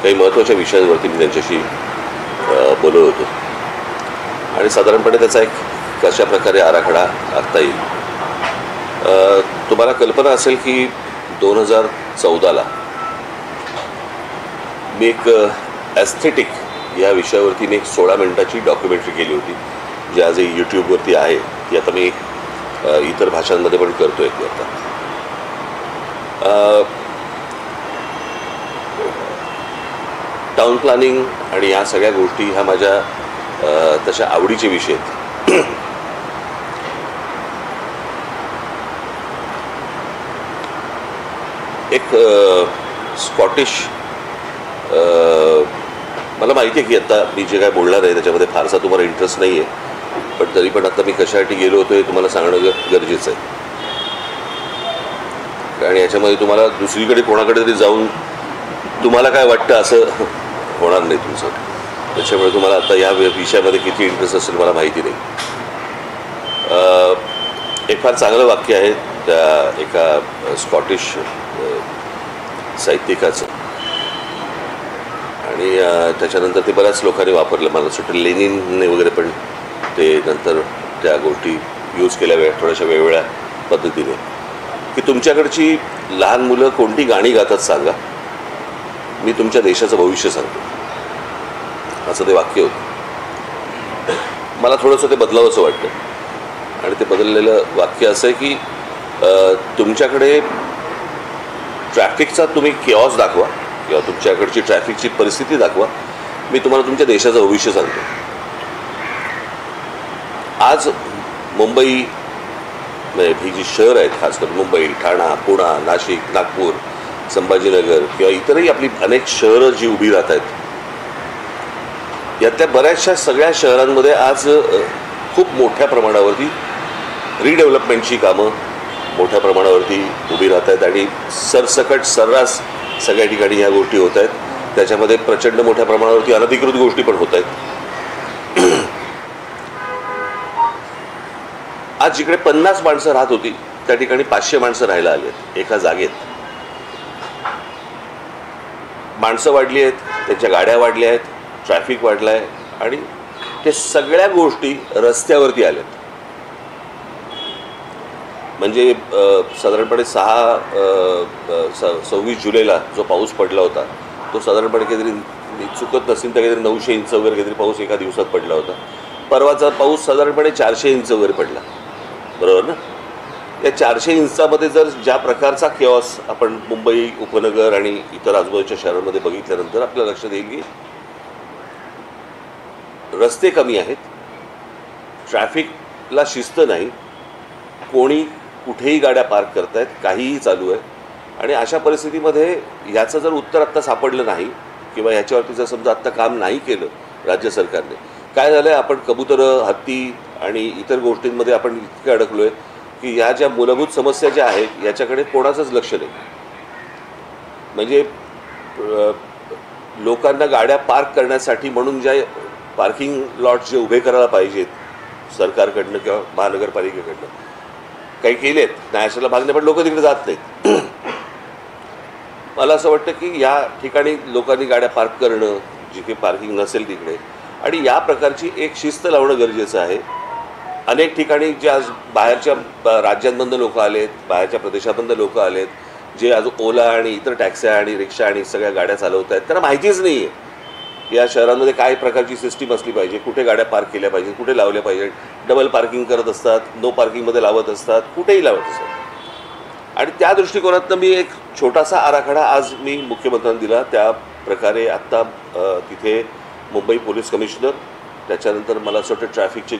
काही महत्त्वाच्या विषयांवरती मी त्यांच्याशी बोलत होतो आणि साधारणपणे त्याचा एक कशा प्रकारे आराखडा आखता येईल. तुम्हाला कल्पना असेल की 2014ला मी एक ॲस्थेटिक या विषयावरती मी एक 16 मिनिटाची डॉक्युमेंटरी केली होती, जी आजही यूट्यूबवरती आहे. ती आता मी इतर भाषांमध्ये पण करतो आहे. ती आता टाउन प्लॅनिंग आणि या सगळ्या गोष्टी ह्या माझ्या तशा आवडीचे विषय आहेत. एक स्कॉटिश, मला माहिती आहे की आता मी जे काय बोलणार आहे त्याच्यामध्ये फारसा तुम्हाला इंटरेस्ट नाही आहे, पण तरी पण आता मी कशासाठी गेलो होतो हे तुम्हाला सांगणं गरजेचं आहे. कारण याच्यामध्ये तुम्हाला दुसरीकडे कोणाकडे तरी जाऊन तुम्हाला काय वाटतं असं होणार नाही तुमचं. त्याच्यामुळे तुम्हाला आता या विषयामध्ये किती इंटरेस्ट असेल मला माहिती नाही. एक फार चांगलं वाक्य आहे त्या एका स्कॉटिश साहित्यिकाचं, आणि त्याच्यानंतर ते बऱ्याच लोकांनी वापरलं. मला असं वाटतं लेनिनने वगैरे पण ते नंतर त्या गोष्टी यूज केल्या थोड्याशा वेगवेगळ्या पद्धतीने, की तुमच्याकडची लहान मुलं कोणती गाणी गातात सांगा, मी तुमच्या देशाचं भविष्य सांगतो, असं ते वाक्य होतं. मला थोडंसं ते बदलावंसं वाटतं, आणि ते बदललेलं वाक्य असं आहे की तुमच्याकडे ट्रॅफिकचा तुम्ही केऑस दाखवा किंवा तुमच्याकडची ट्रॅफिकची परिस्थिती दाखवा, मी तुम्हाला तुमच्या देशाचं भविष्य सांगतो. आज मुंबई ही जी शहर आहेत, खास करून मुंबई, ठाणा, पुणा, नाशिक, नागपूर, संभाजीनगर किंवा इतरही आपली अनेक शहरं जी उभी राहत आहेत, यातल्या बऱ्याचशा सगळ्या शहरांमध्ये आज खूप मोठ्या प्रमाणावरती रिडेव्हलपमेंटची कामं मोठ्या प्रमाणावरती उभी राहत आहेत, आणि सरसकट सर्रास सगळ्या ठिकाणी ह्या गोष्टी होत आहेत. त्याच्यामध्ये प्रचंड मोठ्या प्रमाणावरती अनधिकृत गोष्टी पण होत आहेत. आज जिकडे 50 माणसं राहत होती त्या ठिकाणी 500 माणसं राहायला आली आहेत एका जागेत. माणसं वाढली आहेत, त्यांच्या गाड्या वाढल्या आहेत, ट्रॅफिक वाढलं आहे, आणि ते सगळ्या गोष्टी रस्त्यावरती आल्यात. म्हणजे साधारणपणे 26 जुलैला जो पाऊस पडला होता तो साधारणपणे काहीतरी चुकत नसेल तर काहीतरी 900 इंच वगैरे काहीतरी पाऊस एका दिवसात पडला होता. परवाचा पाऊस साधारणपणे 400 इंच वगैरे पडला, बरोबर ना. या 400 इंचामध्ये जर ज्या प्रकारचा केऑस आपण मुंबई उपनगर आणि इतर आजूबाजूच्या शहरांमध्ये बघितल्यानंतर आपल्या लक्षात येईल की रस्ते कमी आहेत, ट्रॅफिकला शिस्त नाही, कोणी कुठेही गाड्या पार्क करतायत, काहीही चालू आहे. आणि अशा परिस्थितीमध्ये ह्याचं जर उत्तर आत्ता सापडलं नाही किंवा ह्याच्यावरती जर समजा आत्ता काम नाही केलं राज्य सरकारने, काय झालं आहे, आपण कबुतरं, हत्ती आणि इतर गोष्टींमध्ये आपण इतके अडकलो आहे की ह्या ज्या मूलभूत समस्या ज्या आहेत याच्याकडे कोणाचंच लक्ष नाही. म्हणजे लोकांना गाड्या पार्क करण्यासाठी म्हणून ज्या पार्किंग लॉट जे उभे करायला पाहिजेत सरकारकडनं किंवा महानगरपालिकेकडनं, काही केलेत नाही अशाला भागणे, पण लोक तिकडे जात नाहीत. मला असं वाटतं की या ठिकाणी लोकांनी गाड्या पार्क करणं, जिथे पार्किंग नसेल तिकडे, आणि या प्रकारची एक शिस्त लावणं गरजेचं आहे. अनेक ठिकाणी जे आज बाहेरच्या राज्यांमधनं लोक आलेत, बाहेरच्या प्रदेशामधनं लोक आलेत, जे आज ओला आणि इतर टॅक्स्या आणि रिक्षा आणि सगळ्या गाड्या चालवत आहेत, त्यांना माहितीच नाही आहे या शहरांमध्ये काय प्रकारची सिस्टीम असली पाहिजे, कुठे गाड्या पार्क केल्या पाहिजेत, कुठे लावल्या पाहिजेत. डबल पार्किंग करत असतात, नो पार्किंगमध्ये लावत असतात, कुठेही लावत असतात. आणि त्या दृष्टिकोनातनं मी एक छोटासा आराखडा आज मी मुख्यमंत्र्यांना दिला. त्या प्रकारे आत्ता तिथे मुंबई पोलीस कमिशनर, त्याच्यानंतर मला असं वाटतं ट्रॅफिकचे